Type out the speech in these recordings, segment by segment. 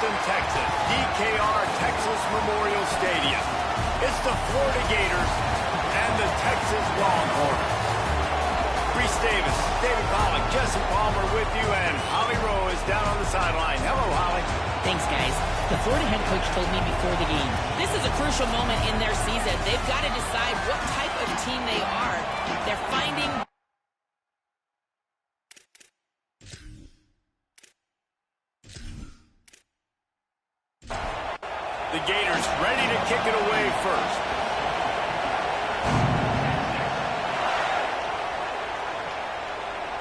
Houston, Texas, DKR Texas Memorial Stadium. It's the Florida Gators and the Texas Longhorns. Reese Davis, David Pollock, Jesse Palmer with you, and Holly Rowe is down on the sideline. Hello, Holly. Thanks, guys. The Florida head coach told me before the game, this is a crucial moment in their season. They've got to decide what type of team they are. They're finding... The Gators ready to kick it away first.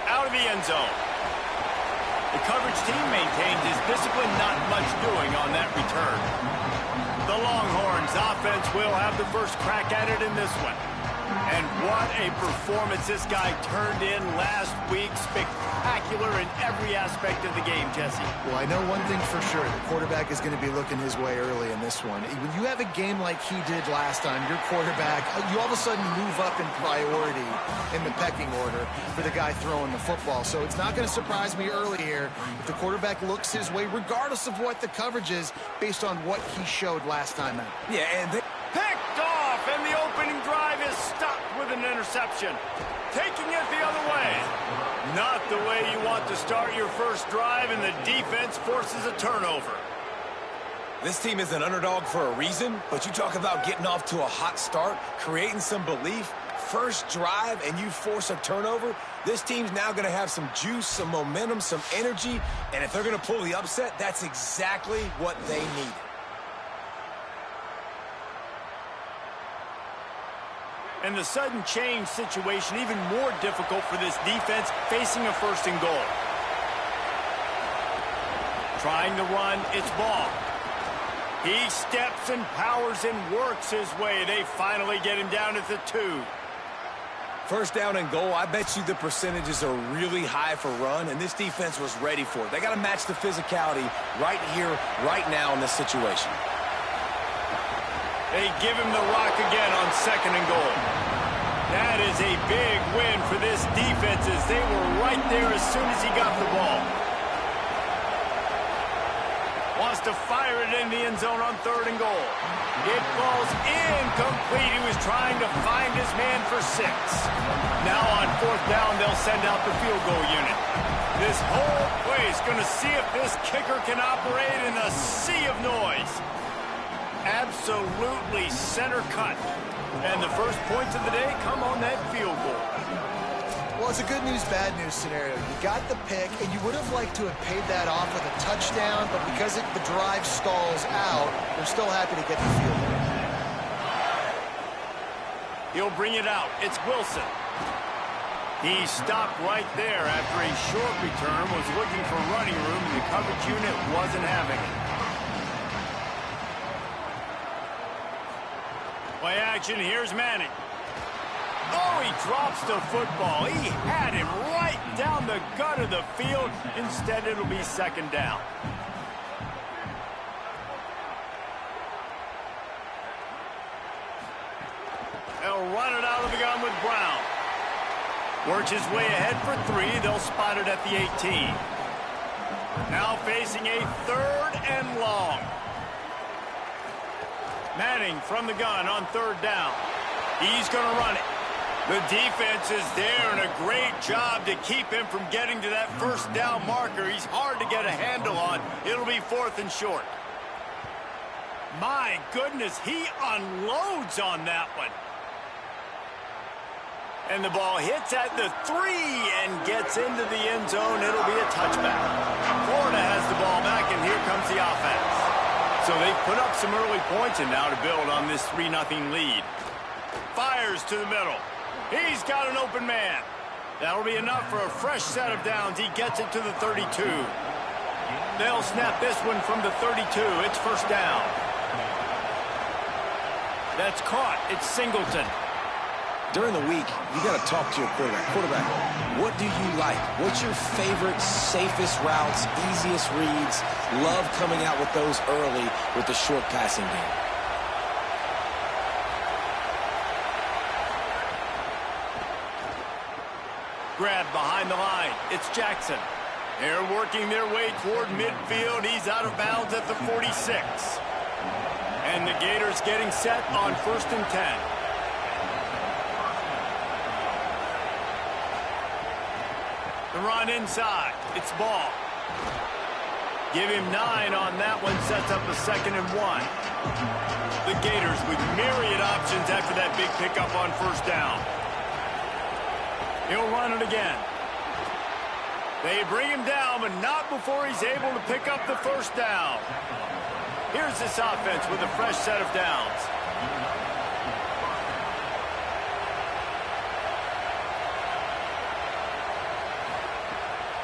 Out of the end zone. The coverage team maintains his discipline, not much doing on that return. The Longhorns offense will have the first crack at it in this one. And what a performance this guy turned in last week. Spectacular in every aspect of the game, Jesse. Well, I know one thing for sure. The quarterback is going to be looking his way early in this one. When you have a game like he did last time, your quarterback, you all of a sudden move up in priority in the pecking order for the guy throwing the football. So it's not going to surprise me early here if the quarterback looks his way, regardless of what the coverage is, based on what he showed last time out. Yeah, and they picked off, and the opening drive is stopped with an interception. Taking it the other way. Not the way you want to start your first drive, and the defense forces a turnover. This team is an underdog for a reason, but you talk about getting off to a hot start, creating some belief. First drive, and you force a turnover. This team's now going to have some juice, some momentum, some energy, and if they're going to pull the upset, that's exactly what they need. And the sudden change situation even more difficult for this defense facing a first and goal. Trying to run, it's ball. He steps and powers and works his way. They finally get him down at the 2. First down and goal, I bet you the percentages are really high for run, and this defense was ready for it. They got to match the physicality right here, right now in this situation. They give him the rock again on second and goal. That is a big win for this defense as they were right there as soon as he got the ball. Wants to fire it in the end zone on third and goal. It falls incomplete. He was trying to find his man for 6. Now on fourth down, they'll send out the field goal unit. This whole place going to see if this kicker can operate in a sea of noise. Absolutely center cut. And the first points of the day come on that field goal. Well, it's a good news, bad news scenario. You got the pick, and you would have liked to have paid that off with a touchdown, but because the drive stalls out, they're still happy to get the field goal. He'll bring it out. It's Wilson. He stopped right there after a short return, was looking for running room, and the coverage unit wasn't having it. Play action, here's Manning. Oh, he drops the football. He had him right down the gut of the field. Instead, it'll be second down. They'll run it out of the gun with Brown. Works his way ahead for 3. They'll spot it at the 18. Now facing a third and long. Manning from the gun on third down. He's going to run it. The defense is there, and a great job to keep him from getting to that first down marker. He's hard to get a handle on. It'll be fourth and short. My goodness, he unloads on that one. And the ball hits at the 3 and gets into the end zone. It'll be a touchback. Florida has the ball back, and here comes the offense. So they've put up some early points, and now to build on this 3-0 lead. Fires to the middle. He's got an open man. That'll be enough for a fresh set of downs. He gets it to the 32. They'll snap this one from the 32. It's first down. That's caught. It's Singleton. During the week, you got to talk to your quarterback. Quarterback, what do you like? What's your favorite, safest routes, easiest reads? Love coming out with those early with the short passing game. Grab behind the line. It's Jackson. They're working their way toward midfield. He's out of bounds at the 46. And the Gators getting set on 1st and 10. The run inside. It's ball. Give him 9 on that one. Sets up a 2nd and 1. The Gators with myriad options after that big pickup on 1st down. He'll run it again. They bring him down, but not before he's able to pick up the 1st down. Here's this offense with a fresh set of downs.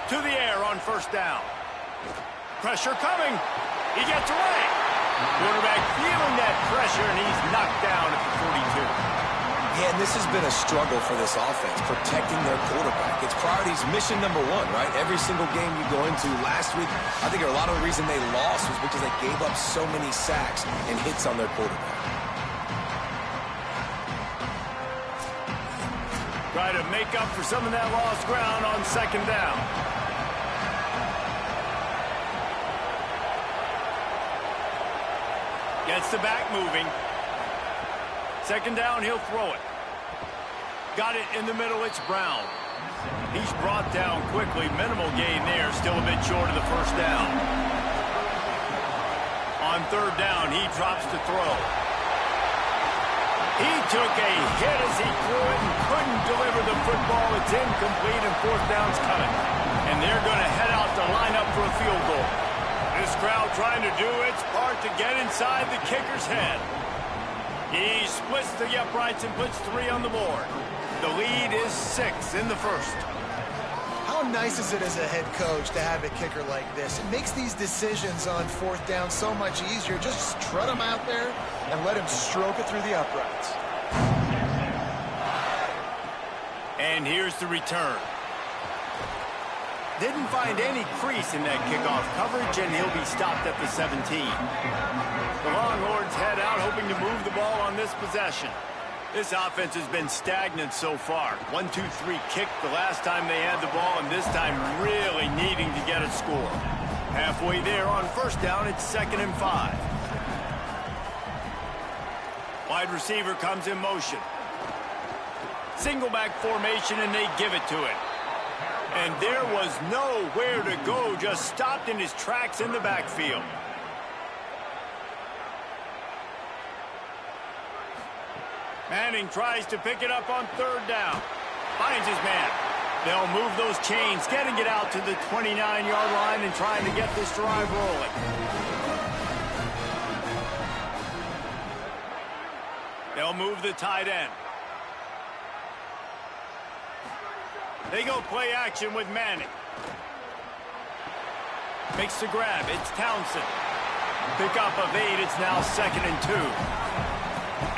To the air on 1st down. Pressure coming. He gets away. Quarterback feeling that pressure, and he's knocked down at the 42. Yeah, and this has been a struggle for this offense, protecting their quarterback. It's priorities mission number 1, right? Every single game you go into last week, I think a lot of the reason they lost was because they gave up so many sacks and hits on their quarterback. Try to make up for some of that lost ground on 2nd down. Gets the back moving. 2nd down, he'll throw it. Got it in the middle, it's Brown. He's brought down quickly. Minimal gain there, still a bit short of the 1st down. On 3rd down, he drops to throw. He took a hit as he threw it and couldn't deliver the football. It's incomplete and 4th down's coming. And they're going to head out to line up for a field goal. This crowd trying to do its part to get inside the kicker's head. He splits the uprights and puts 3 on the board. The lead is 6 in the 1st. How nice is it as a head coach to have a kicker like this? It makes these decisions on 4th down so much easier. Just strut him out there and let him stroke it through the uprights. And here's the return. Didn't find any crease in that kickoff coverage, and he'll be stopped at the 17. The Longhorns head out, hoping to move the ball on this possession. This offense has been stagnant so far. 1-2-3 kick the last time they had the ball, and this time really needing to get a score. Halfway there on 1st down, it's 2nd and 5. Wide receiver comes in motion. Single back formation, and they give it to him. And there was nowhere to go, just stopped in his tracks in the backfield. Manning tries to pick it up on 3rd down. Finds his man. They'll move those chains, getting it out to the 29-yard line and trying to get this drive rolling. They'll move the tight end. They go play action with Manning. Makes the grab. It's Townsend. Pickup of 8. It's now 2nd and 2.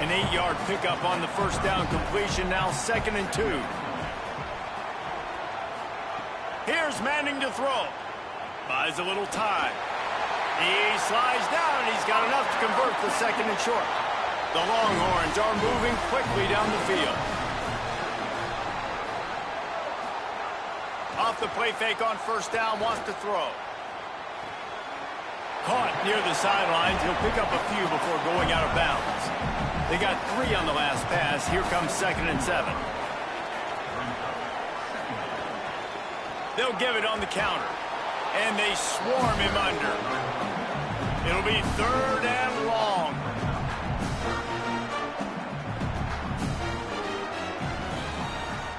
An 8-yard pickup on the 1st down completion. Now 2nd and 2. Here's Manning to throw. Buys a little time. He slides down. He's got enough to convert the 2nd and short. The Longhorns are moving quickly down the field. Off the play fake on 1st down, wants to throw. Caught near the sidelines. He'll pick up a few before going out of bounds. They got 3 on the last pass. Here comes 2nd and 7. They'll give it on the counter. And they swarm him under. It'll be 3rd and long.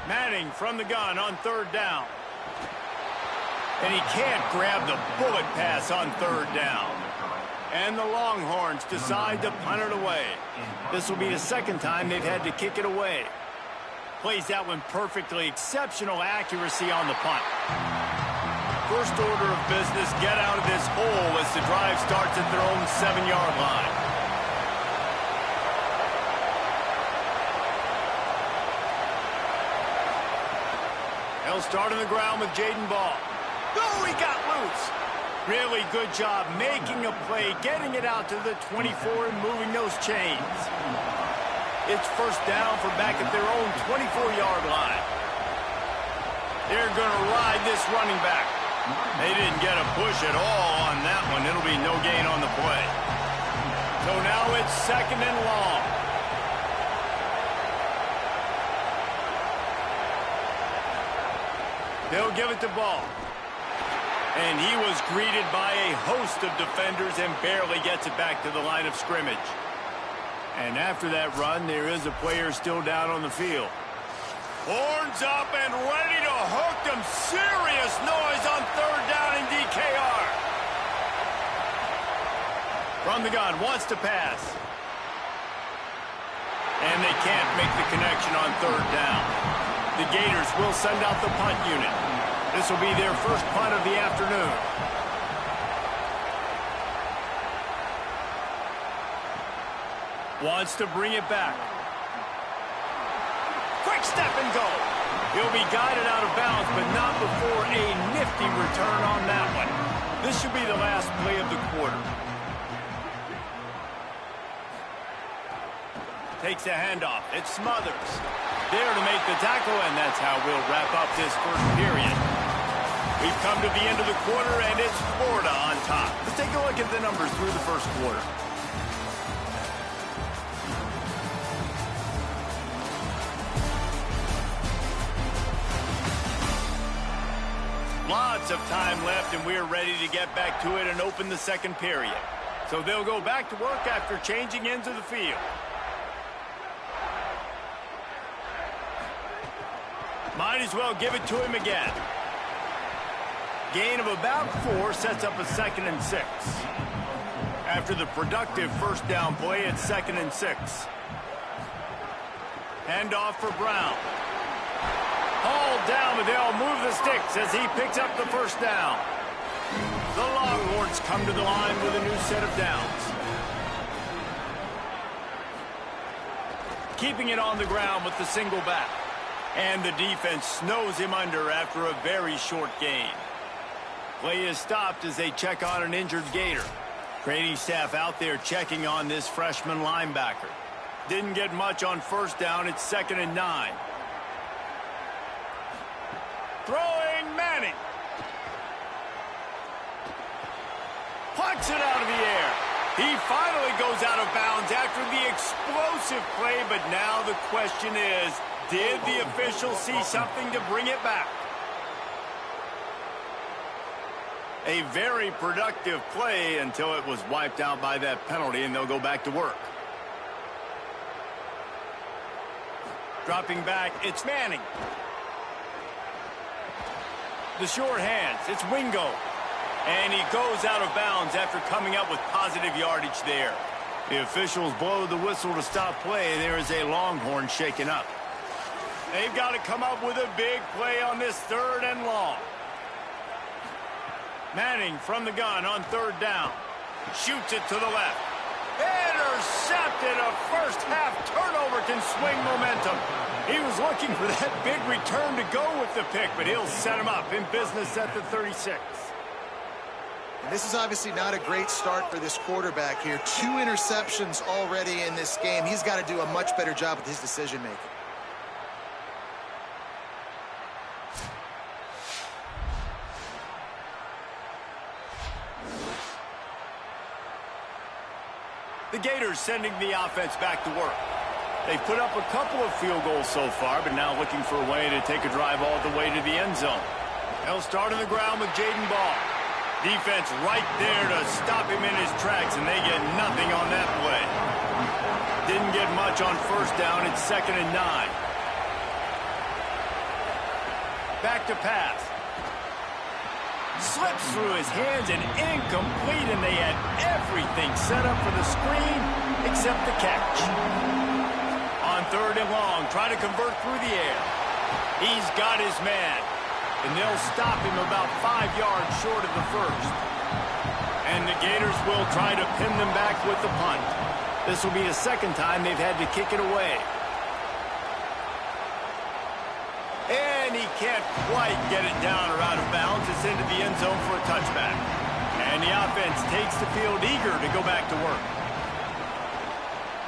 Manning from the gun on 3rd down. And he can't grab the bullet pass on 3rd down. And the Longhorns decide to punt it away. This will be the 2nd time they've had to kick it away. Plays that one perfectly. Exceptional accuracy on the punt. First order of business, get out of this hole as the drive starts at their own 7-yard line. They'll start on the ground with Jaden Ball. Oh, he got loose. Really good job making a play, getting it out to the 24 and moving those chains. It's 1st down from back at their own 24-yard line. They're going to ride this running back. They didn't get a push at all on that one. It'll be no gain on the play. So now it's 2nd and long. They'll give it to Ball. And he was greeted by a host of defenders and barely gets it back to the line of scrimmage. And after that run, there is a player still down on the field. Horns up and ready to hook them. Serious noise on 3rd down in DKR. From the gun, wants to pass. And they can't make the connection on 3rd down. The Gators will send out the punt unit. This will be their first punt of the afternoon. Wants to bring it back. Quick step and go. He'll be guided out of bounds, but not before a nifty return on that one. This should be the last play of the quarter. Takes a handoff. It Smothers. There to make the tackle, and that's how we'll wrap up this first period. We've come to the end of the quarter, and it's Florida on top. Let's take a look at the numbers through the first quarter. Lots of time left, and we're ready to get back to it and open the second period. So they'll go back to work after changing into the field. Might as well give it to him again. Gain of about 4 sets up a 2nd and 6. After the productive first down play, it's 2nd and 6. Handoff for Brown. Hauled down, but they'll move the sticks as he picks up the first down. The Longhorns come to the line with a new set of downs. Keeping it on the ground with the single back. And the defense snows him under after a very short gain. Play is stopped as they check on an injured Gator. Training staff out there checking on this freshman linebacker. Didn't get much on first down. It's 2nd and 9. Throwing Manning. Puts it out of the air. He finally goes out of bounds after the explosive play, but now the question is, did the officials see something to bring it back? A very productive play until it was wiped out by that penalty, and they'll go back to work. Dropping back, it's Manning. The short hands, it's Wingo. And he goes out of bounds after coming up with positive yardage there. The officials blow the whistle to stop play. There is a Longhorn shaken up. They've got to come up with a big play on this 3rd and long. Manning from the gun on 3rd down. Shoots it to the left. Intercepted. A first half turnover can swing momentum. He was looking for that big return to go with the pick, but he'll set him up in business at the 36. And this is obviously not a great start for this quarterback here. 2 interceptions already in this game. He's got to do a much better job with his decision-making. The Gators sending the offense back to work. They've put up a couple of field goals so far, but now looking for a way to take a drive all the way to the end zone. They'll start on the ground with Jaden Ball. Defense right there to stop him in his tracks, and they get nothing on that play. Didn't get much on first down. It's 2nd and 9. Back to pass. Slips through his hands and incomplete, and they had everything set up for the screen except the catch. On 3rd and long, trying to convert through the air. He's got his man, and they'll stop him about 5 yards short of the first. And the Gators will try to pin them back with the punt. This will be the 2nd time they've had to kick it away. And he can't quite get it down or out of bounds. It's into the end zone for a touchback. And the offense takes the field eager to go back to work.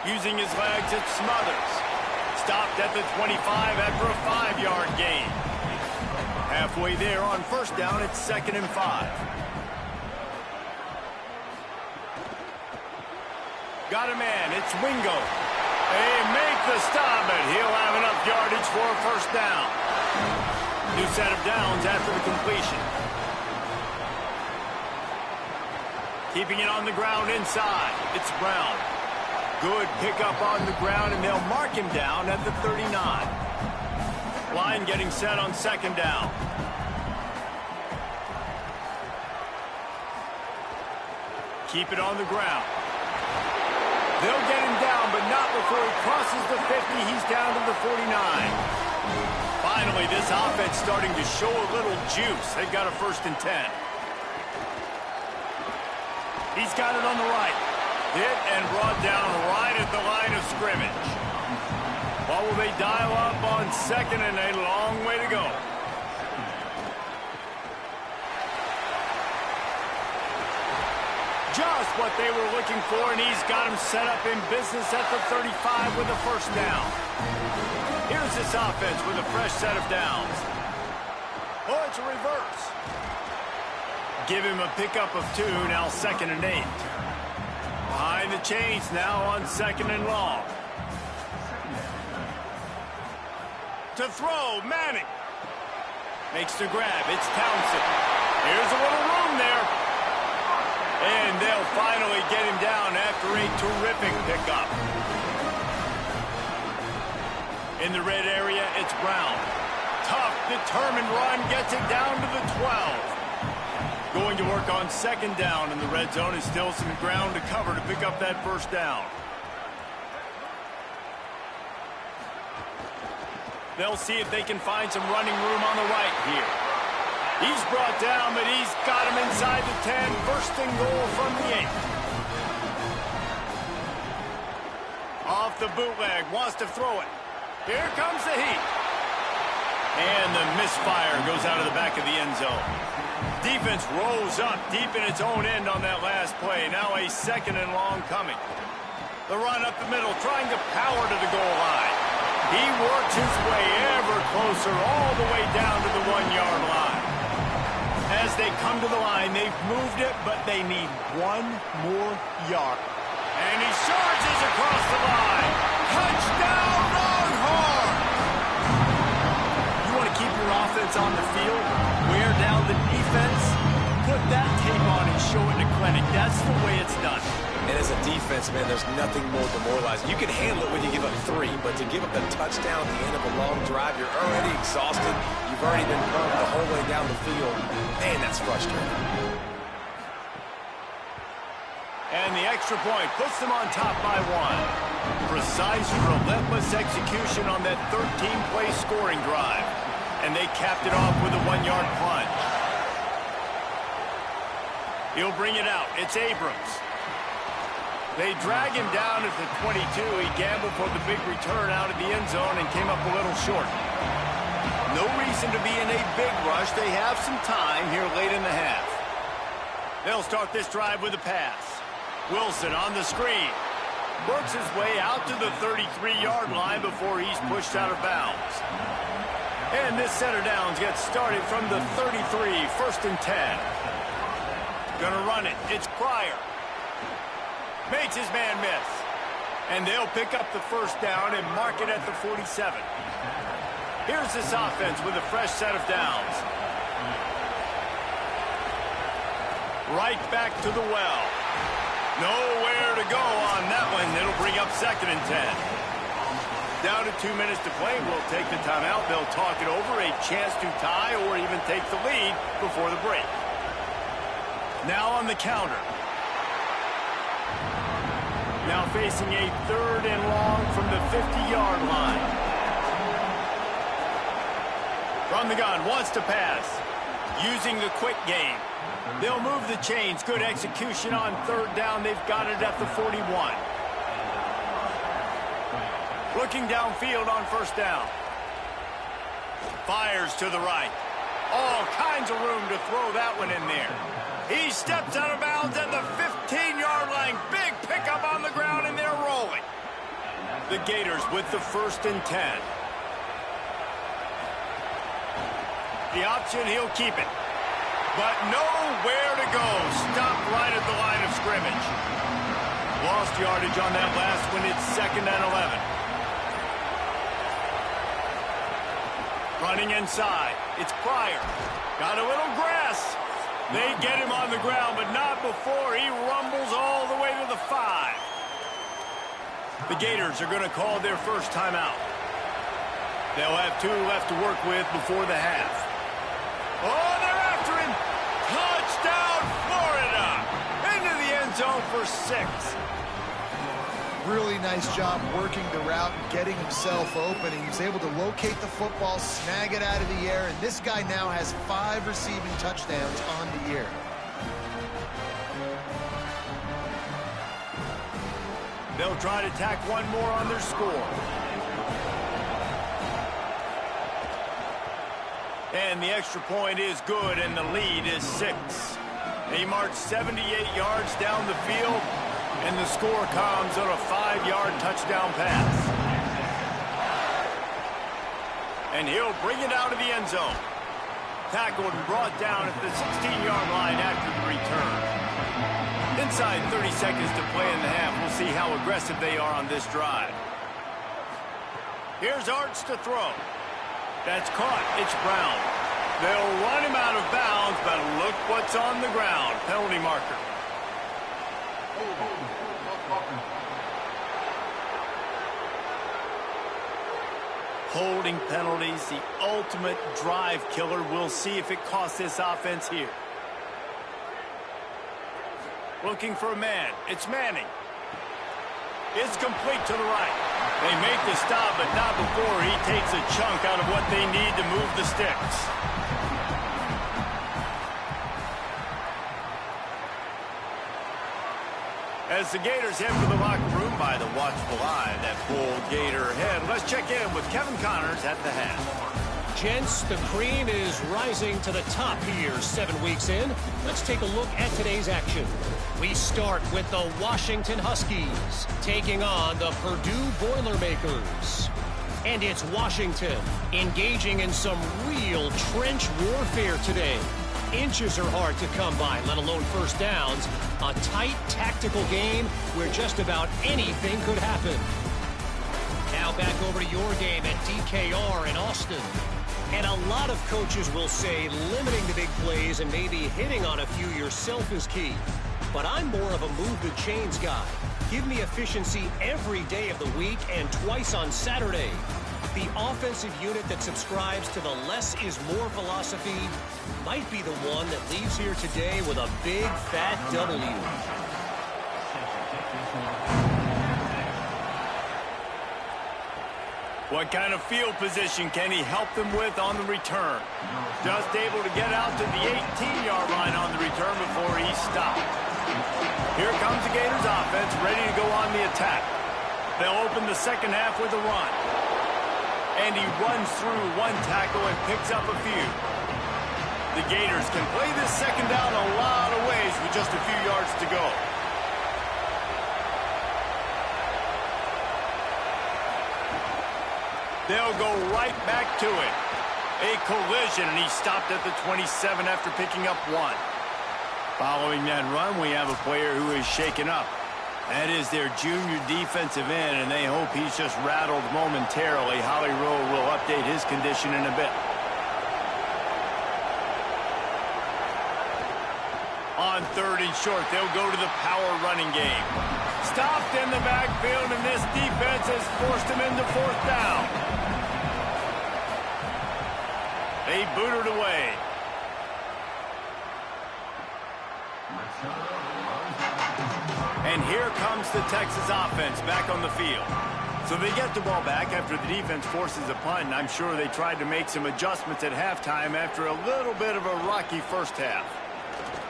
Using his legs, it's Smothers. Stopped at the 25 after a 5-yard gain. halfway there on first down. It's 2nd and 5. Got a man. It's Wingo. They make the stop, but he'll have enough yardage for a first down. New set of downs after the completion. Keeping it on the ground inside. It's Brown. Good pickup on the ground, and they'll mark him down at the 39. Line getting set on 2nd down. Keep it on the ground. They'll get him down, but not before he crosses the 50. He's down to the 49. Finally, this offense starting to show a little juice. They've got a 1st and 10. He's got it on the right. Hit and brought down right at the line of scrimmage. What will they dial up on 2nd and a long way to go? Just what they were looking for, and he's got him set up in business at the 35 with a first down. Here's this offense with a fresh set of downs. Oh, it's a reverse. Give him a pickup of 2, now 2nd and 8. Behind the chains now on 2nd and long. To throw, Manning. Makes the grab, it's Townsend. Here's a little room there. And they'll finally get him down after a terrific pickup. In the red area, it's Brown. Tough, determined run, gets it down to the 12. Going to work on 2nd down in the red zone, is still some ground to cover to pick up that first down. They'll see if they can find some running room on the right here. He's brought down, but he's got him inside the 10. 1st and goal from the 8. Off the bootleg, wants to throw it. Here comes the heat. And the misfire goes out of the back of the end zone. Defense rose up deep in its own end on that last play. Now a 2nd and long coming. The run up the middle, trying to power to the goal line. He works his way ever closer all the way down to the 1-yard line. As they come to the line, they've moved it, but they need 1 more yard. And he charges across the line. Touchdown, Longhorns! You want to keep your offense on the field, wear down the defense, put that tape on and show it in a clinic. That's the way it's done. And as a defense, man, there's nothing more demoralizing. You can handle it when you give up 3, but to give up a touchdown at the end of a long drive, you're already exhausted. You've already been pumped the whole way down the field. Man, that's frustrating. And the extra point puts them on top by 1. Precise, relentless execution on that 13-play scoring drive. And they capped it off with a 1-yard plunge. He'll bring it out. It's Abrams. They drag him down at the 22. He gambled for the big return out of the end zone and came up a little short. No reason to be in a big rush. They have some time here late in the half. They'll start this drive with a pass. Wilson on the screen. Works his way out to the 33-yard line before he's pushed out of bounds. And this set of downs gets started from the 33, 1st and 10. Gonna run it. It's Pryor. Makes his man miss. And they'll pick up the first down and mark it at the 47. Here's this offense with a fresh set of downs. Right back to the well. Nowhere to go on that one. It'll bring up 2nd and 10. Down to 2 minutes to play. We'll take the timeout. They'll talk it over. A chance to tie or even take the lead before the break. Now on the counter. Now facing a 3rd and long from the 50-yard line. From the gun, wants to pass. Using the quick game. They'll move the chains. Good execution on 3rd down. They've got it at the 41. Looking downfield on 1st down. Fires to the right. All kinds of room to throw that one in there. He steps out of bounds at the 15-yard line. Big pickup on the ground, and they're rolling. The Gators with the 1st and 10. The option, he'll keep it. But nowhere to go. Stopped right at the line of scrimmage. Lost yardage on that last one. It's 2nd and 11. Running inside. It's Pryor. Got a little grass. They get him on the ground, but not before he rumbles all the way to the 5. The Gators are going to call their first timeout. They'll have 2 left to work with before the half. Oh, they're after him. Touchdown, Florida. Into the end zone for 6. Really nice job working the route and getting himself open. He was able to locate the football, snag it out of the air, and this guy now has 5 receiving touchdowns on the year. They'll try to tack one more on their score. And the extra point is good, and the lead is 6. He marched 78 yards down the field, and the score comes on a 5-yard touchdown pass. And he'll bring it out of the end zone. Tackled and brought down at the 16-yard line after the return. Inside 30 seconds to play in the half. We'll see how aggressive they are on this drive. Here's Arts to throw. That's caught. It's Brown. They'll run him out of bounds, but look what's on the ground. Penalty marker. Holding penalties, the ultimate drive killer. We'll see if it costs this offense here. Looking for a man. It's Manning. It's complete to the right. They make the stop, but not before he takes a chunk out of what they need to move the sticks. As the Gators head for the locker room by the watchful eye, that full Gator head. Let's check in with Kevin Connors at the half. Gents, the cream is rising to the top here 7 weeks in. Let's take a look at today's action. We start with the Washington Huskies taking on the Purdue Boilermakers. And it's Washington engaging in some real trench warfare today. Inches are hard to come by, let alone first downs. A tight tactical game where just about anything could happen. Now back over to your game at DKR in Austin. And a lot of coaches will say limiting the big plays and maybe hitting on a few yourself is key. But I'm more of a move the chains guy. Give me efficiency every day of the week and twice on Saturday. The offensive unit that subscribes to the less is more philosophy might be the one that leaves here today with a big fat W. What kind of field position can he help them with on the return? Just able to get out to the 18-yard line on the return before he stopped. Here comes the Gators offense, ready to go on the attack. They'll open the second half with a run. And he runs through one tackle and picks up a few. The Gators can play this second down a lot of ways with just a few yards to go. They'll go right back to it. A collision, and he stopped at the 27 after picking up 1. Following that run, we have a player who is shaken up. That is their junior defensive end, and they hope he's just rattled momentarily. Holly Rowe will update his condition in a bit. On 3rd and short, they'll go to the power running game. Stopped in the backfield, and this defense has forced him into 4th down. They booted away. And here comes the Texas offense back on the field. So they get the ball back after the defense forces a punt, and I'm sure they tried to make some adjustments at halftime after a little bit of a rocky first half.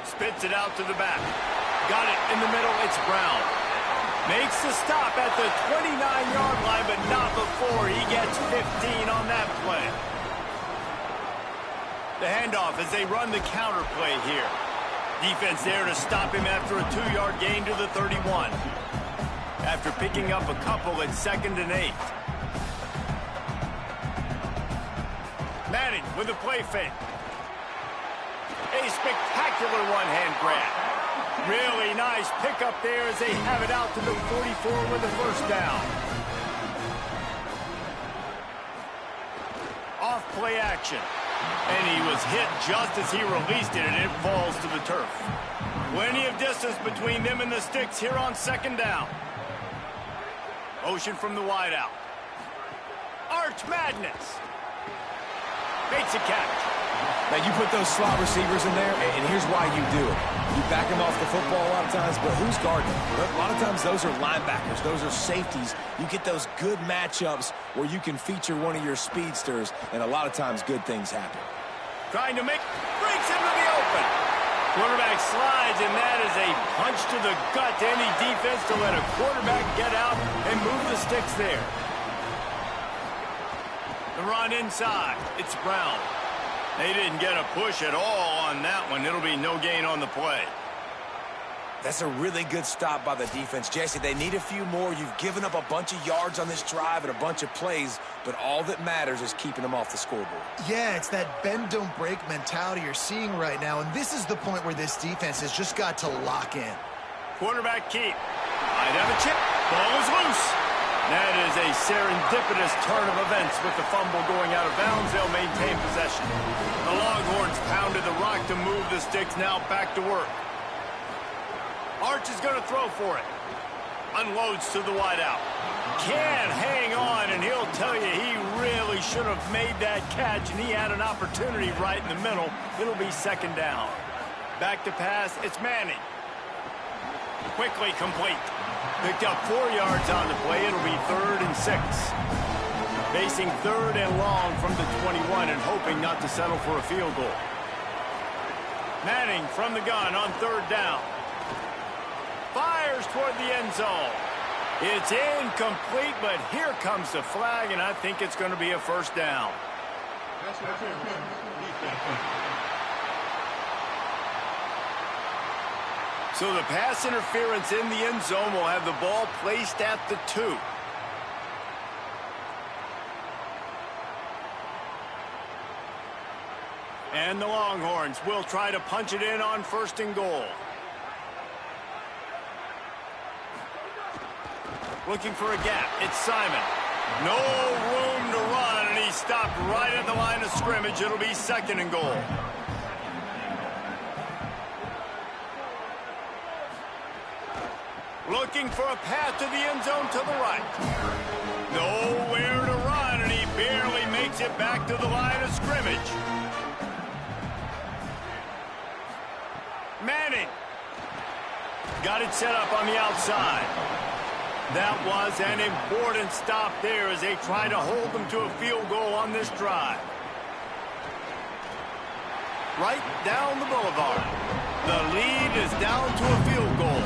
Spits it out to the back. Got it in the middle. It's Brown. Makes the stop at the 29-yard line, but not before he gets 15 on that play. The handoff as they run the counter play here. Defense there to stop him after a 2-yard gain to the 31. After picking up a couple at 2nd and 8. Manning with a play fake. A spectacular one-hand grab. Really nice pickup there as they have it out to the 44 with the first down. Off play action. And he was hit just as he released it, and it falls to the turf. Plenty of distance between them and the sticks here on second down. Motion from the wideout. Arch Madness. Makes a catch. Now, you put those slot receivers in there, and here's why you do it. You back them off the football a lot of times, but who's guarding them? A lot of times those are linebackers. Those are safeties. You get those good matchups where you can feature one of your speedsters, and a lot of times good things happen. Trying to breaks into the open. Quarterback slides, and that is a punch to the gut to any defense to let a quarterback get out and move the sticks there. The run inside. It's Brown. They didn't get a push at all on that one. It'll be no gain on the play. That's a really good stop by the defense. Jesse, they need a few more. You've given up a bunch of yards on this drive and a bunch of plays, but all that matters is keeping them off the scoreboard. Yeah, it's that bend, don't break mentality you're seeing right now, and this is the point where this defense has just got to lock in. Quarterback keep. Might have a chip. Ball is loose. That is a serendipitous turn of events with the fumble going out of bounds. They'll maintain possession. The Longhorns pounded the rock to move the sticks. Now back to work. Arch is going to throw for it. Unloads to the wideout. Can't hang on, and he'll tell you he really should have made that catch, and he had an opportunity right in the middle. It'll be second down. Back to pass. It's Manning. Quickly complete. Picked up 4 yards on the play. It'll be 3rd and 6. Facing 3rd and long from the 21 and hoping not to settle for a field goal. Manning from the gun on 3rd down. Fires toward the end zone. It's incomplete, but here comes the flag, and I think it's going to be a first down. So the pass interference in the end zone will have the ball placed at the 2. And the Longhorns will try to punch it in on 1st and goal. Looking for a gap. It's Simon. No room to run, and he stopped right at the line of scrimmage. It'll be 2nd and goal. Looking for a path to the end zone to the right. Nowhere to run, and he barely makes it back to the line of scrimmage. Manning. Got it set up on the outside. That was an important stop there as they try to hold them to a field goal on this drive. Right down the boulevard. The lead is down to a field goal.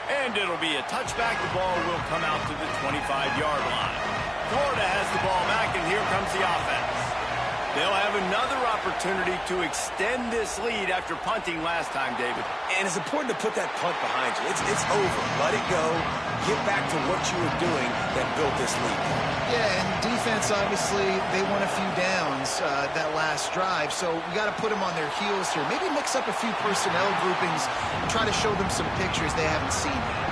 And it'll be a touchback. The ball will come out to the 25-yard line. Florida has the ball back, and here comes the offense. They'll have another opportunity to extend this lead after punting last time, David. And it's important to put that punt behind you. It's over. Let it go. Get back to what you were doing that built this lead. Yeah, and defense, obviously, they won a few downs that last drive, so we got to put them on their heels here. Maybe mix up a few personnel groupings and try to show them some pictures they haven't seen yet.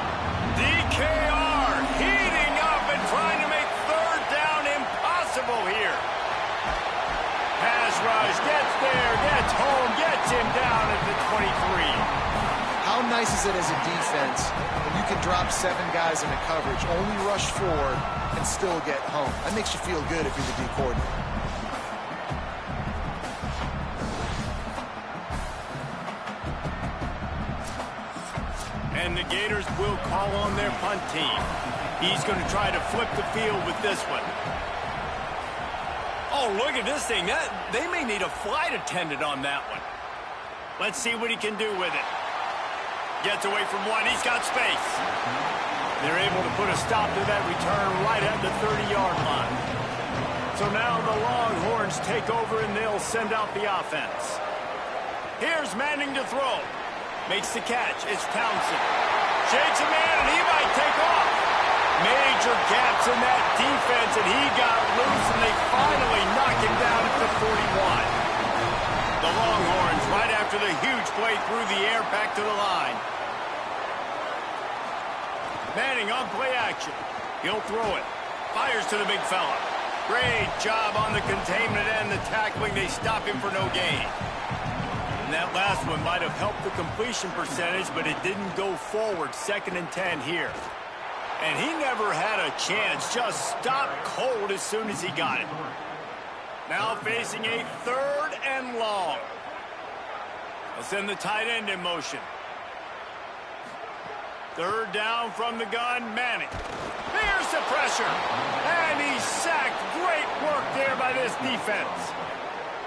DKR heating up and trying to make 3rd down impossible here. Pass rush, gets there, gets home, gets him down at the 23. How nice is it as a defense when you can drop 7 guys into coverage, only rush 4, and still get home? That makes you feel good if you're the D coordinator. And the Gators will call on their punt team. He's going to try to flip the field with this one. Oh, look at this thing. They may need a flight attendant on that one. Let's see what he can do with it. Gets away from one. He's got space. They're able to put a stop to that return right at the 30-yard line. So now the Longhorns take over and they'll send out the offense. Here's Manning to throw. Makes the catch. It's Townsend. Shakes a man and he might take off. Major gaps in that defense and he got loose and they finally knock him down at the 41. The Longhorns, right after the huge play through the air, back to the line. Manning on play action. He'll throw it. Fires to the big fella. Great job on the containment and the tackling. They stop him for no gain. And that last one might have helped the completion percentage, but it didn't go forward. 2nd and 10 here. And he never had a chance. Just stopped cold as soon as he got it. Now facing a 3rd and long. They'll send the tight end in motion. 3rd down from the gun, Manning. Here's the pressure. And he's sacked. Great work there by this defense.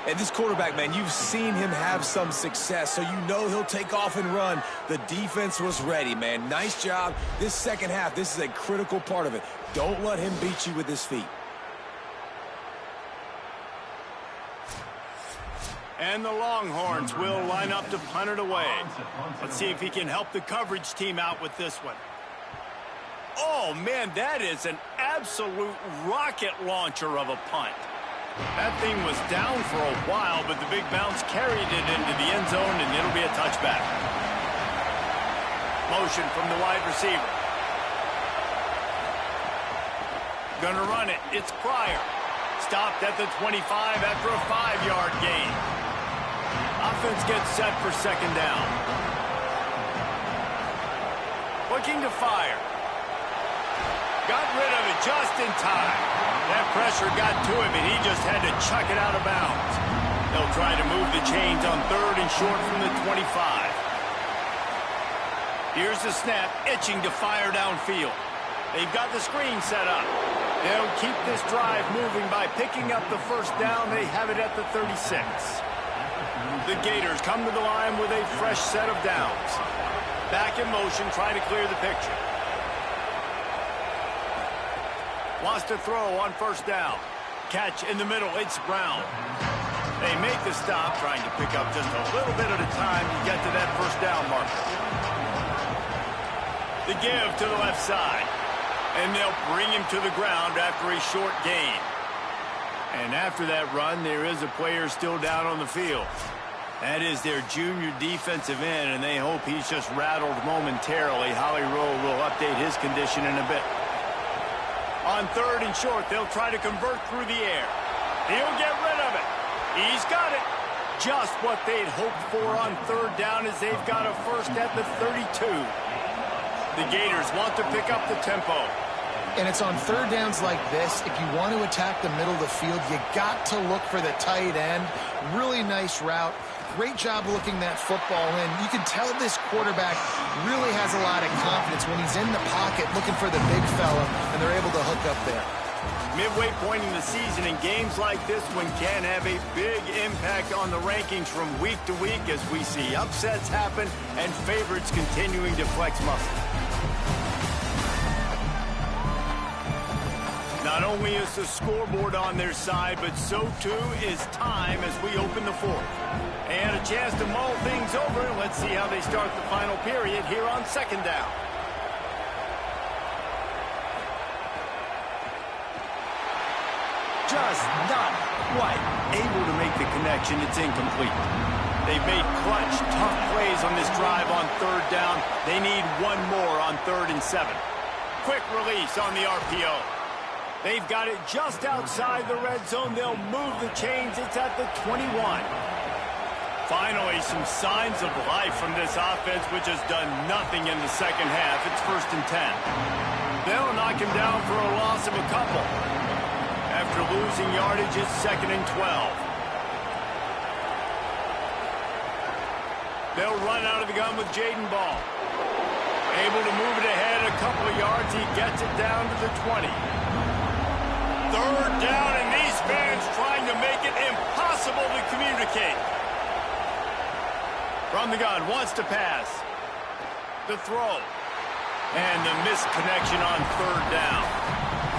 And this quarterback, man, you've seen him have some success, so you know he'll take off and run. The defense was ready, man. Nice job. This second half, this is a critical part of it. Don't let him beat you with his feet. And the Longhorns will line up to punt it away. Let's see if he can help the coverage team out with this one. Oh, man, that is an absolute rocket launcher of a punt. That thing was down for a while, but the big bounce carried it into the end zone, and it'll be a touchback. Motion from the wide receiver. Gonna run it. It's Pryor. Stopped at the 25 after a 5-yard gain. Offense gets set for 2nd down. Looking to fire. Got rid of it just in time. That pressure got to him, and he just had to chuck it out of bounds. They'll try to move the chains on 3rd and short from the 25. Here's the snap, itching to fire downfield. They've got the screen set up. They'll keep this drive moving by picking up the 1st down. They have it at the 36. The Gators come to the line with a fresh set of downs. Back in motion, trying to clear the picture. Wants to throw on 1st down. Catch in the middle, it's Brown. They make the stop, trying to pick up just a little bit at a time to get to that 1st down marker. The give to the left side. And they'll bring him to the ground after a short gain. And after that run, there is a player still down on the field. That is their junior defensive end, and they hope he's just rattled momentarily. Holly Rowe will update his condition in a bit. On 3rd and short, they'll try to convert through the air. He'll get rid of it. He's got it. Just what they'd hoped for on 3rd down as they've got a 1st at the 32. The Gators want to pick up the tempo. And it's on 3rd downs like this, if you want to attack the middle of the field, you got to look for the tight end. Really nice route. Great job looking that football in. You can tell this quarterback really has a lot of confidence when he's in the pocket looking for the big fella, and they're able to hook up there. Midway point in the season, and games like this one can have a big impact on the rankings from week to week as we see upsets happen and favorites continuing to flex muscle. Not only is the scoreboard on their side, but so too is time as we open the 4th. And a chance to mull things over. Let's see how they start the final period here on 2nd down. Just not quite able to make the connection. It's incomplete. They've made clutch, tough plays on this drive on 3rd down. They need one more on 3rd and 7. Quick release on the RPO. They've got it just outside the red zone. They'll move the chains. It's at the 21. Finally, some signs of life from this offense, which has done nothing in the 2nd half. It's 1st and 10. They'll knock him down for a loss of a couple. After losing yardage, it's 2nd and 12. They'll run out of the gun with Jaden Ball. Able to move it ahead a couple of yards. He gets it down to the 20. 3rd down, and these fans trying to make it impossible to communicate. From the gun, wants to pass. The throw. And the missed connection on 3rd down.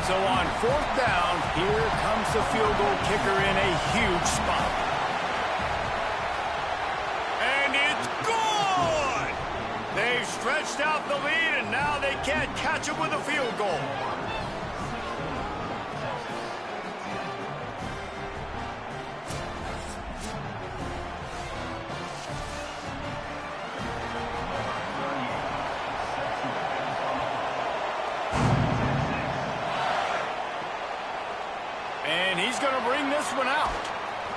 So on 4th down, here comes the field goal kicker in a huge spot. And it's good! They've stretched out the lead, and now they can't catch it with a field goal. And he's going to bring this one out.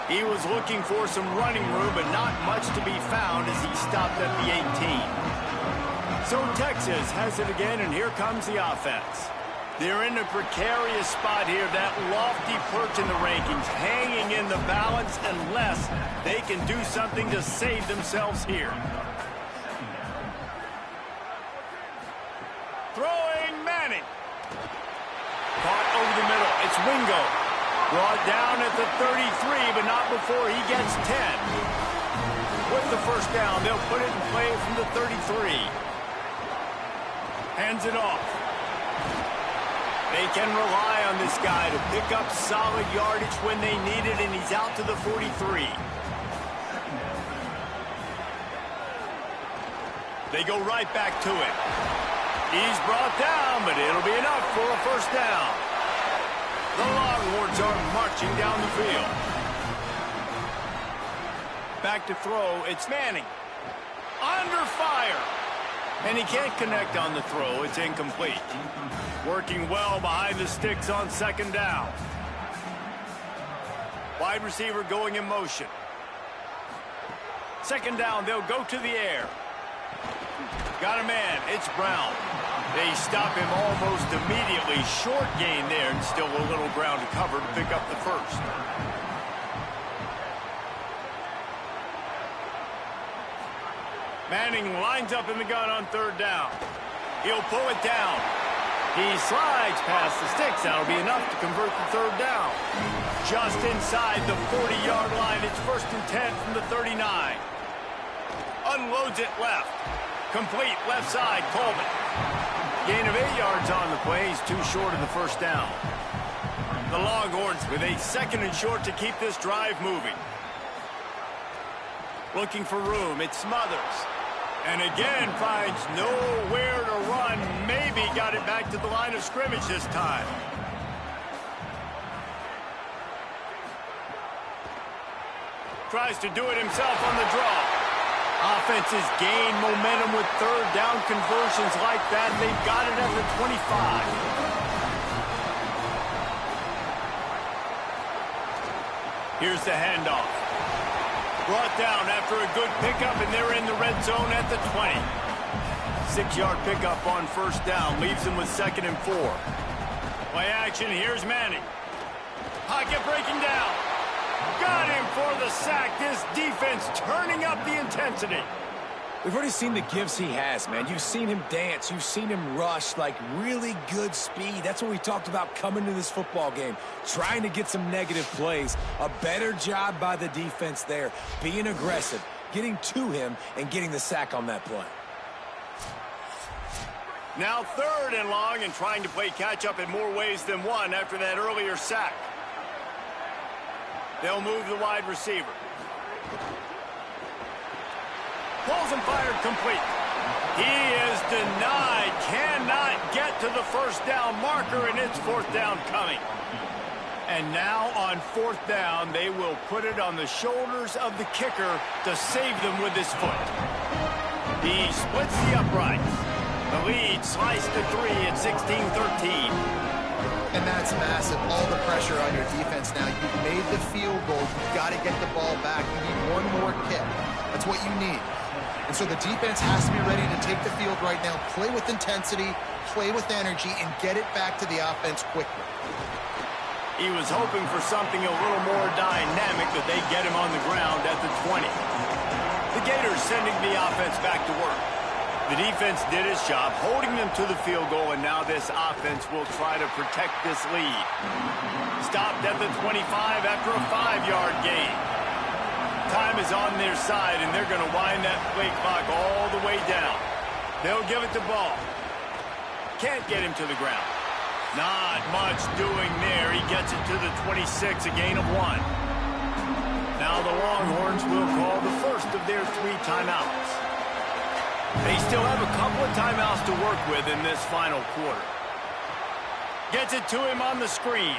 He was looking for some running room, but not much to be found as he stopped at the 18. So Texas has it again, and here comes the offense. They're in a precarious spot here, that lofty perch in the rankings, hanging in the balance unless they can do something to save themselves here. Throwing Manning. Caught over the middle. It's Wingo. Brought down at the 33, but not before he gets 10. With the first down, they'll put it in play from the 33. Hands it off. They can rely on this guy to pick up solid yardage when they need it, and he's out to the 43. They go right back to it. He's brought down, but it'll be enough for a first down. The Longhorns are marching down the field. Back to throw, it's Manning. Under fire. And he can't connect on the throw, it's incomplete. Working well behind the sticks on 2nd down. Wide receiver going in motion. 2nd down, they'll go to the air. Got a man, it's Brown. They stop him almost immediately. Short gain there, and still a little ground to cover to pick up the first. Manning lines up in the gun on 3rd down. He'll pull it down. He slides past the sticks. That'll be enough to convert the 3rd down. Just inside the 40-yard line. It's 1st and 10 from the 39. Unloads it left. Complete left side, Coleman. Gain of 8 yards on the play. He's too short of the first down. The Longhorns with a 2nd and short to keep this drive moving. Looking for room. It's Smothers. And again finds nowhere to run. Maybe got it back to the line of scrimmage this time. Tries to do it himself on the draw. Offenses gain momentum with 3rd down conversions like that. They've got it at the 25. Here's the handoff. Brought down after a good pickup, and they're in the red zone at the 20. 6-yard pickup on 1st down. Leaves them with 2nd and 4. Play action. Here's Manning. Pocket breaking down. Got him for the sack. This defense turning up the intensity. We've already seen the gifts he has, man. You've seen him dance. You've seen him rush, like really good speed. That's what we talked about coming to this football game, trying to get some negative plays. A better job by the defense there, being aggressive, getting to him, and getting the sack on that play. Now 3rd and long, and trying to play catch-up in more ways than one after that earlier sack. They'll move the wide receiver. Pulls and fired complete. He is denied. Cannot get to the first down marker, and it's 4th down coming. And now on 4th down, they will put it on the shoulders of the kicker to save them with his foot. He splits the uprights. The lead sliced to 3 at 16-13. And that's massive. All the pressure on your defense now. You've made the field goal. You've got to get the ball back. You need one more kick. That's what you need. And so the defense has to be ready to take the field right now, play with intensity, play with energy, and get it back to the offense quickly. He was hoping for something a little more dynamic, but they get him on the ground at the 20. The Gators sending the offense back to work. The defense did its job, holding them to the field goal, and now this offense will try to protect this lead. Stopped at the 25 after a 5-yard gain. Time is on their side, and they're going to wind that play clock all the way down. They'll give it to Ball. Can't get him to the ground. Not much doing there. He gets it to the 26, a gain of 1. Now the Longhorns will call the first of their 3 timeouts. They still have a couple of timeouts to work with in this final quarter. Gets it to him on the screen.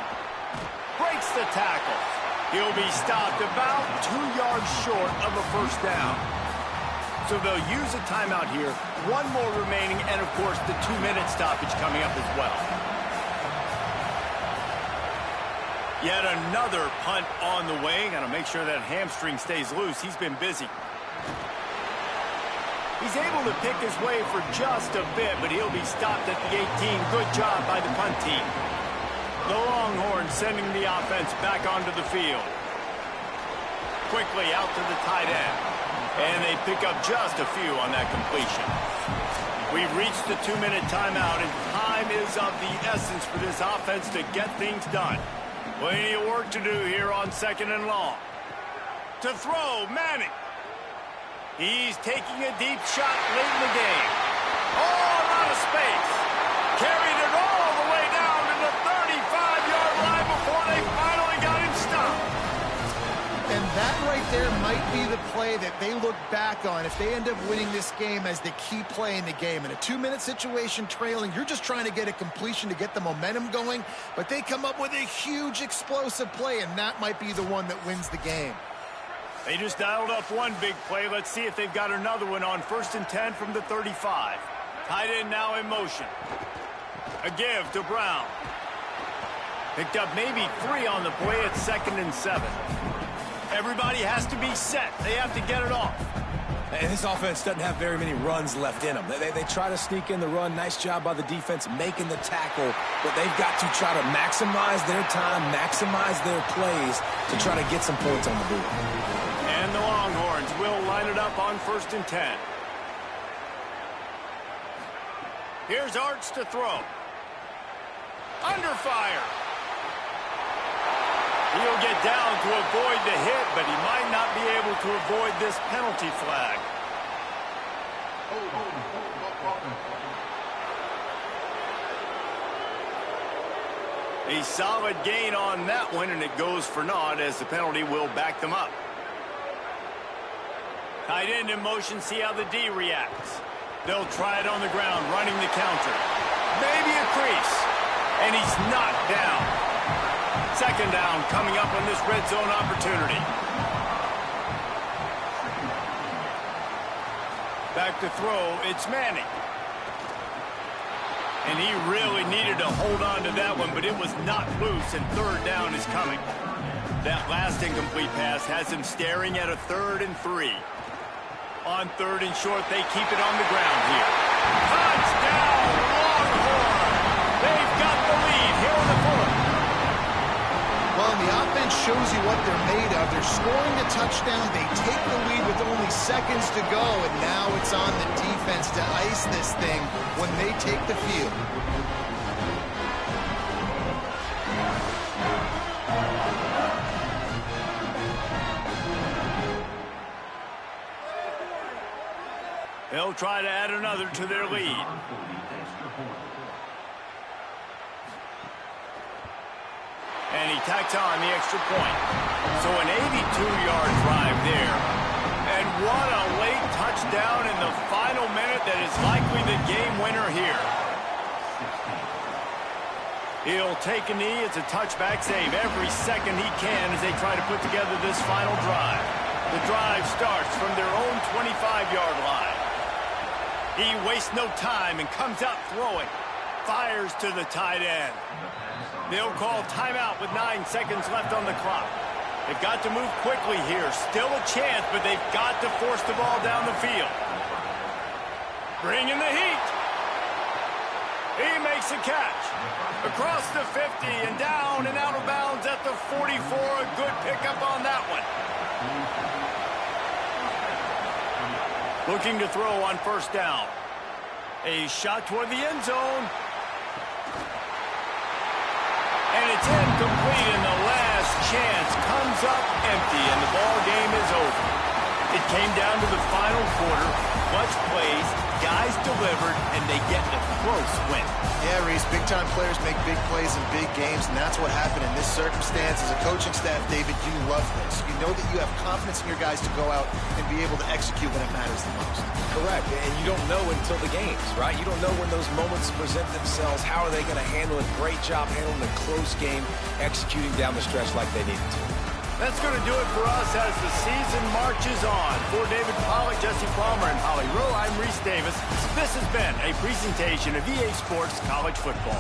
Breaks the tackle. He'll be stopped about 2 yards short of a first down. So they'll use a timeout here. 1 more remaining, and of course the 2-minute stoppage coming up as well. Yet another punt on the way. Got to make sure that hamstring stays loose. He's been busy. He's able to pick his way for just a bit, but he'll be stopped at the 18. Good job by the punt team. The Longhorns sending the offense back onto the field. Quickly out to the tight end. And they pick up just a few on that completion. We've reached the 2-minute timeout, and time is of the essence for this offense to get things done. Plenty of work to do here on 2nd and long. To throw, Manning. He's taking a deep shot late in the game. Oh, a lot of space. Carried it all the way down to the 35-yard line before they finally got him stopped. And that right there might be the play that they look back on if they end up winning this game as the key play in the game. In a 2-minute situation trailing, you're just trying to get a completion to get the momentum going, but they come up with a huge explosive play, and that might be the one that wins the game. They just dialed up one big play. Let's see if they've got another one on 1st and 10 from the 35. Tight end now in motion. A give to Brown. Picked up maybe 3 on the play at 2nd and 7. Everybody has to be set. They have to get it off. And this offense doesn't have very many runs left in them. They try to sneak in the run. Nice job by the defense making the tackle. But they've got to try to maximize their time, maximize their plays to try to get some points on the board. And the Longhorns will line it up on 1st and 10. Here's Arts to throw. Under fire. He'll get down to avoid the hit, but he might not be able to avoid this penalty flag. A solid gain on that one, and it goes for naught as the penalty will back them up. Tight end in motion, see how the D reacts. They'll try it on the ground, running the counter. Maybe a crease, and he's knocked down. 2nd down coming up on this red zone opportunity. Back to throw, it's Manning. And he really needed to hold on to that one, but it was not loose, and 3rd down is coming. That last incomplete pass has him staring at a 3rd and 3. On 3rd and short, they keep it on the ground here. Touchdown, Longhorn! They've got the lead here in the 4th. Well, the offense shows you what they're made of. They're scoring a touchdown. They take the lead with only seconds to go, and now it's on the defense to ice this thing when they take the field. They'll try to add another to their lead. And he tacks on the extra point. So an 82-yard drive there. And what a late touchdown in the final minute that is likely the game winner here. He'll take a knee. It's a touchback save every second he can as they try to put together this final drive. The drive starts from their own 25-yard line. He wastes no time and comes out throwing. Fires to the tight end. They'll call timeout with 9 seconds left on the clock. They've got to move quickly here. Still a chance, but they've got to force the ball down the field. Bringing the heat. He makes a catch. Across the 50 and down and out of bounds at the 44. A good pickup on that one. Looking to throw on 1st down. A shot toward the end zone. And it's incomplete, and the last chance comes up empty, and the ball game is over. It Came down to the final quarter, clutch plays, guys delivered, and they get a close win. Yeah, Reese, big-time players make big plays in big games, and that's what happened in this circumstance. As a coaching staff, David, you love this. You know that you have confidence in your guys to go out and be able to execute when it matters the most. Correct, and you don't know until the games, right? You don't know when those moments present themselves. How are they going to handle it? Great job handling a close game, executing down the stretch like they needed to. That's going to do it for us as the season marches on. For David Pollack, Jesse Palmer, and Holly Rowe, I'm Reese Davis. This has been a presentation of EA Sports College Football.